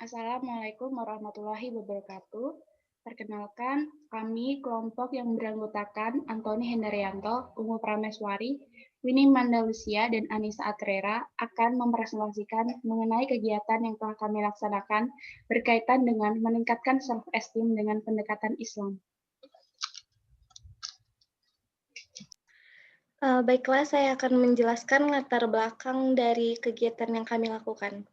Assalamualaikum warahmatullahi wabarakatuh. Perkenalkan, kami kelompok yang beranggotakan Antoni Hendarianto, Ungu Prameswari, Winnie Mandalusia, dan Anissa Atrera akan mempresentasikan mengenai kegiatan yang telah kami laksanakan berkaitan dengan meningkatkan self-esteem dengan pendekatan Islam. Baiklah, saya akan menjelaskan latar belakang dari kegiatan yang kami lakukan.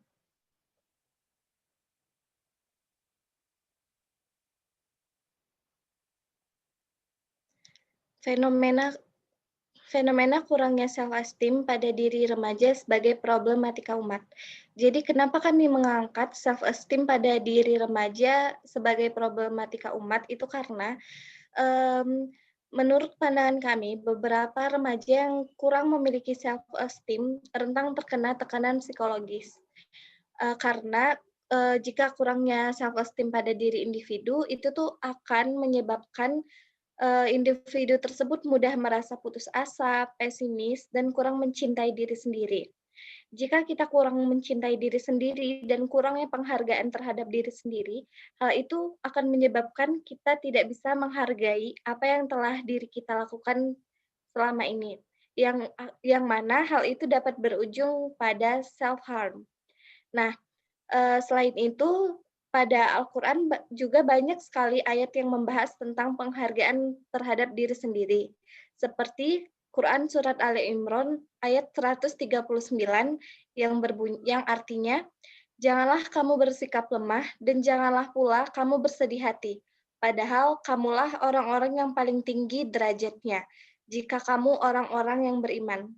Fenomena kurangnya self-esteem pada diri remaja sebagai problematika umat. Jadi kenapa kami mengangkat self-esteem pada diri remaja sebagai problematika umat itu karena menurut pandangan kami, beberapa remaja yang kurang memiliki self-esteem rentan terkena tekanan psikologis. Karena jika kurangnya self-esteem pada diri individu, itu tuh akan menyebabkan individu tersebut mudah merasa putus asa, pesimis, dan kurang mencintai diri sendiri. Jika kita kurang mencintai diri sendiri dan kurangnya penghargaan terhadap diri sendiri, hal itu akan menyebabkan kita tidak bisa menghargai apa yang telah diri kita lakukan selama ini. Yang mana hal itu dapat berujung pada self harm. Nah, selain itu, pada Al-Quran juga banyak sekali ayat yang membahas tentang penghargaan terhadap diri sendiri. Seperti Quran Surat Ali Imran ayat 139 yang artinya, janganlah kamu bersikap lemah dan janganlah pula kamu bersedih hati. Padahal kamulah orang-orang yang paling tinggi derajatnya, jika kamu orang-orang yang beriman.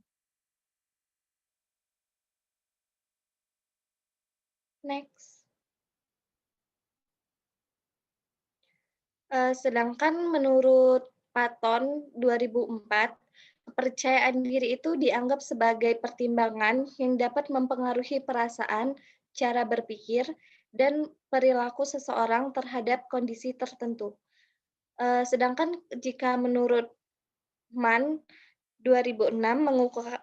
Next. Sedangkan menurut Patton 2004, kepercayaan diri itu dianggap sebagai pertimbangan yang dapat mempengaruhi perasaan, cara berpikir, dan perilaku seseorang terhadap kondisi tertentu. Sedangkan jika menurut Mann 2006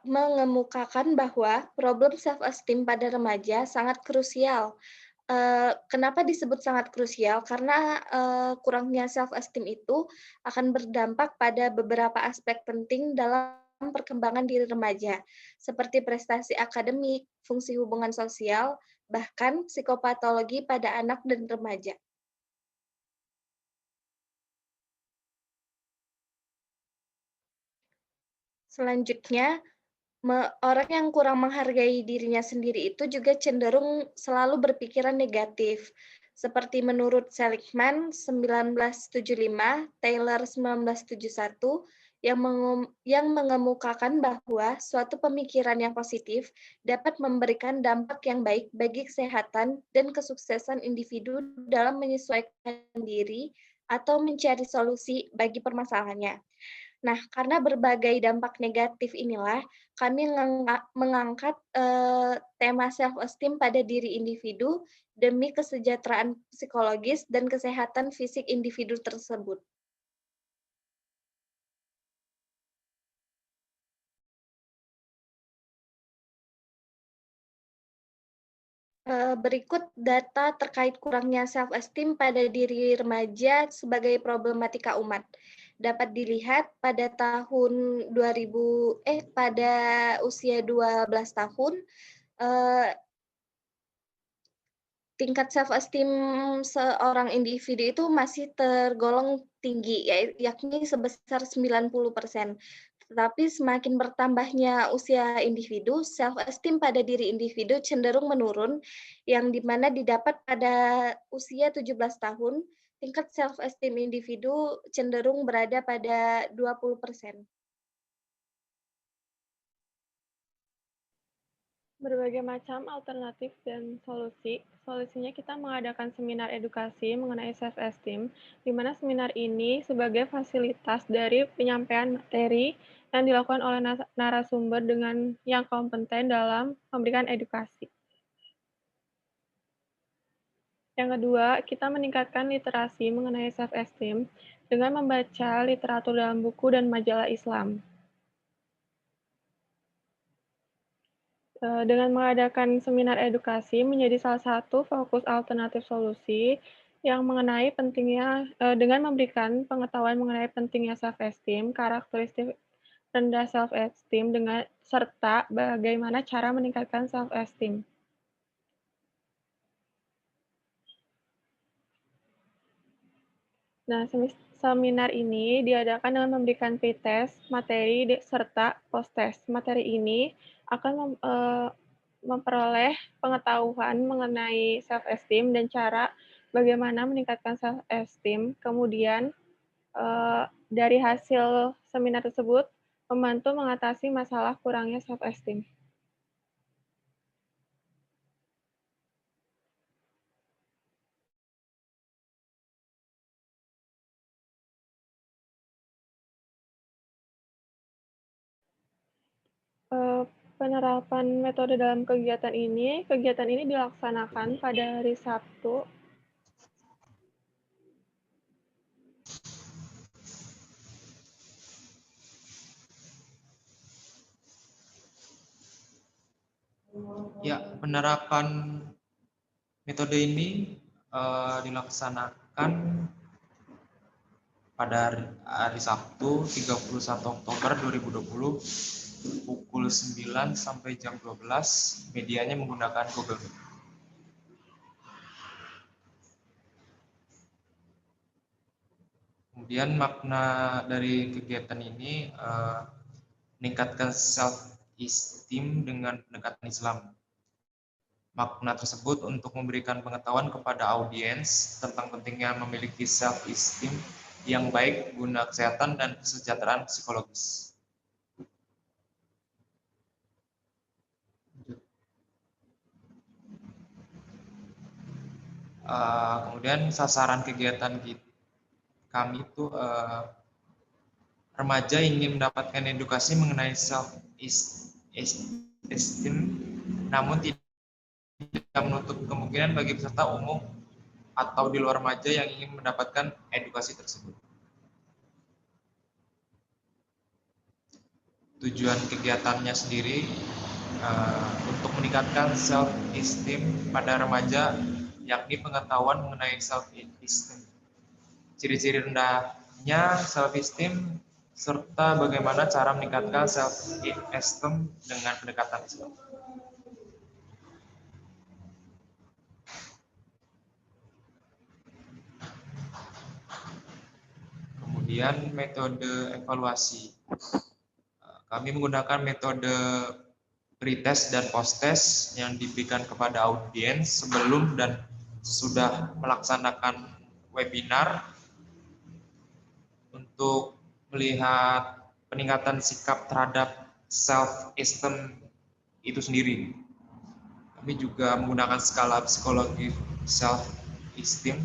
mengemukakan bahwa problem self-esteem pada remaja sangat krusial. Kenapa disebut sangat krusial? Karena kurangnya self-esteem itu akan berdampak pada beberapa aspek penting dalam perkembangan diri remaja, seperti prestasi akademik, fungsi hubungan sosial, bahkan psikopatologi pada anak dan remaja. Selanjutnya, orang yang kurang menghargai dirinya sendiri itu juga cenderung selalu berpikiran negatif. Seperti menurut Seligman 1975, Taylor 1971, yang mengemukakan bahwa suatu pemikiran yang positif dapat memberikan dampak yang baik bagi kesehatan dan kesuksesan individu dalam menyesuaikan diri atau mencari solusi bagi permasalahannya. Nah, karena berbagai dampak negatif inilah, kami mengangkat tema self-esteem pada diri individu demi kesejahteraan psikologis dan kesehatan fisik individu tersebut. Berikut data terkait kurangnya self-esteem pada diri remaja sebagai problematika umat. Dapat dilihat pada pada usia 12 tahun, tingkat self-esteem seorang individu itu masih tergolong tinggi, yakni sebesar 90%. Tetapi semakin bertambahnya usia individu, self-esteem pada diri individu cenderung menurun, yang dimana didapat pada usia 17 tahun, tingkat self-esteem individu cenderung berada pada 20%. Berbagai macam alternatif dan solusinya kita mengadakan seminar edukasi mengenai self-esteem, di mana seminar ini sebagai fasilitas dari penyampaian materi yang dilakukan oleh narasumber dengan yang kompeten dalam memberikan edukasi. Yang kedua, kita meningkatkan literasi mengenai self-esteem dengan membaca literatur dalam buku dan majalah Islam. Dengan mengadakan seminar edukasi menjadi salah satu fokus alternatif solusi yang mengenai pentingnya dengan memberikan pengetahuan mengenai pentingnya self-esteem, karakteristik rendah self-esteem dengan serta bagaimana cara meningkatkan self-esteem. Nah, seminar ini diadakan dengan memberikan pretest, materi, serta post-test. Materi ini akan memperoleh pengetahuan mengenai self-esteem dan cara bagaimana meningkatkan self-esteem. Kemudian, dari hasil seminar tersebut, membantu mengatasi masalah kurangnya self-esteem. Penerapan metode dalam kegiatan ini dilaksanakan pada hari Sabtu. Ya, penerapan metode ini dilaksanakan pada hari Sabtu 31 Oktober 2020 pukul 9 sampai jam 12, medianya menggunakan Google Meet. Kemudian makna dari kegiatan ini meningkatkan self-esteem dengan pendekatan Islam. Makna tersebut untuk memberikan pengetahuan kepada audiens tentang pentingnya memiliki self-esteem yang baik guna kesehatan dan kesejahteraan psikologis. Kemudian sasaran kegiatan kami itu remaja ingin mendapatkan edukasi mengenai self-esteem, namun tidak menutup kemungkinan bagi peserta umum atau di luar remaja yang ingin mendapatkan edukasi tersebut. Tujuan kegiatannya sendiri untuk meningkatkan self-esteem pada remaja, yakni pengetahuan mengenai self-esteem, ciri-ciri rendahnya self-esteem, serta bagaimana cara meningkatkan self-esteem dengan pendekatan Islam. Kemudian metode evaluasi. Kami menggunakan metode pretest dan post-test yang diberikan kepada audiens sebelum dan sudah melaksanakan webinar untuk melihat peningkatan sikap terhadap self-esteem itu sendiri. Kami juga menggunakan skala psikologi self-esteem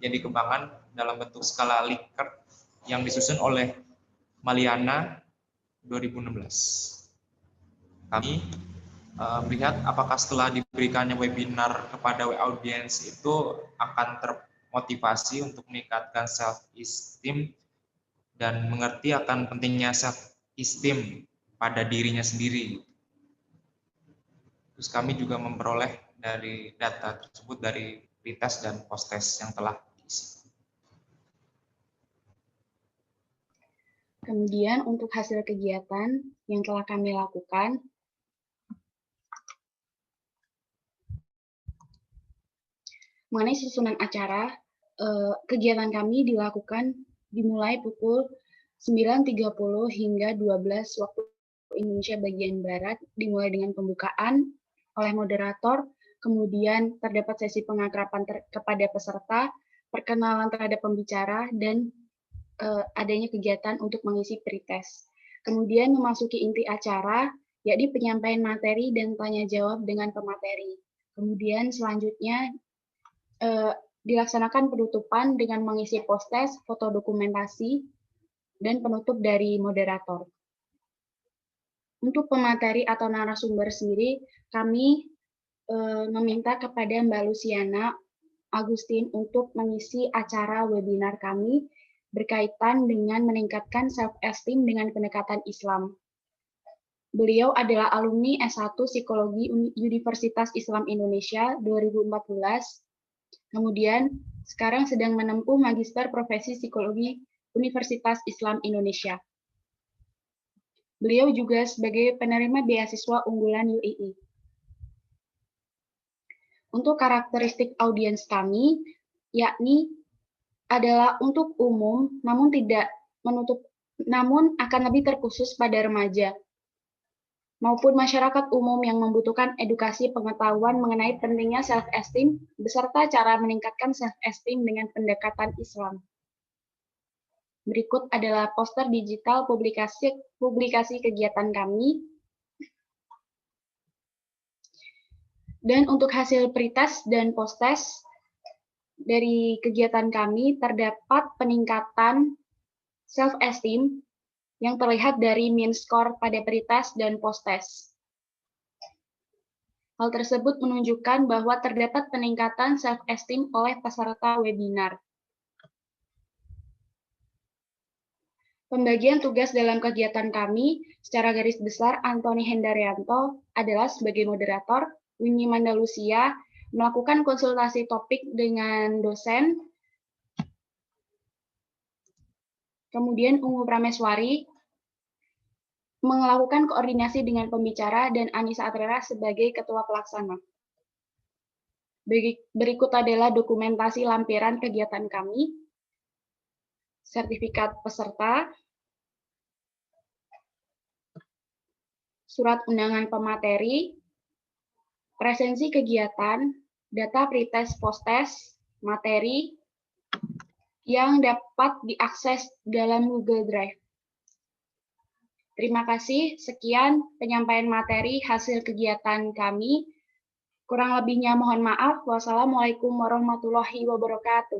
yang dikembangkan dalam bentuk skala Likert yang disusun oleh Maliana 2016. Kami melihat apakah setelah diberikannya webinar kepada audiens itu akan termotivasi untuk meningkatkan self-esteem dan mengerti akan pentingnya self-esteem pada dirinya sendiri. Terus kami juga memperoleh dari data tersebut dari pretest dan post-test yang telah diisi. Kemudian untuk hasil kegiatan yang telah kami lakukan, mengenai susunan acara, kegiatan kami dilakukan dimulai pukul 9.30 hingga 12 waktu Indonesia bagian Barat, dimulai dengan pembukaan oleh moderator, kemudian terdapat sesi pengakraban kepada peserta, perkenalan terhadap pembicara, dan adanya kegiatan untuk mengisi pretest. Kemudian memasuki inti acara, yakni penyampaian materi dan tanya jawab dengan pemateri. Kemudian selanjutnya dilaksanakan penutupan dengan mengisi post-test, foto dokumentasi, dan penutup dari moderator. Untuk pemateri atau narasumber sendiri, kami meminta kepada Mbak Luciana Agustin untuk mengisi acara webinar kami berkaitan dengan meningkatkan self-esteem dengan pendekatan Islam. Beliau adalah alumni S1 Psikologi Universitas Islam Indonesia 2014. Kemudian sekarang sedang menempuh Magister Profesi Psikologi Universitas Islam Indonesia. Beliau juga sebagai penerima beasiswa unggulan UII. Untuk karakteristik audiens kami, yakni adalah untuk umum, namun akan lebih terkhusus pada remaja, maupun masyarakat umum yang membutuhkan edukasi pengetahuan mengenai pentingnya self-esteem, beserta cara meningkatkan self-esteem dengan pendekatan Islam. Berikut adalah poster digital publikasi kegiatan kami. Dan untuk hasil pretest dan posttest dari kegiatan kami terdapat peningkatan self-esteem yang terlihat dari mean score pada pretest dan posttest. Hal tersebut menunjukkan bahwa terdapat peningkatan self-esteem oleh peserta webinar. Pembagian tugas dalam kegiatan kami secara garis besar Antoni Hendarianto adalah sebagai moderator, Winnie Mandalusia melakukan konsultasi topik dengan dosen, kemudian Ungu Prameswari melakukan koordinasi dengan pembicara dan Anissa Atrera sebagai ketua pelaksana. Berikut adalah dokumentasi lampiran kegiatan kami, sertifikat peserta, surat undangan pemateri, presensi kegiatan, data pretest posttest, materi yang dapat diakses dalam Google Drive. Terima kasih, sekian penyampaian materi hasil kegiatan kami. Kurang lebihnya mohon maaf. Wassalamualaikum warahmatullahi wabarakatuh.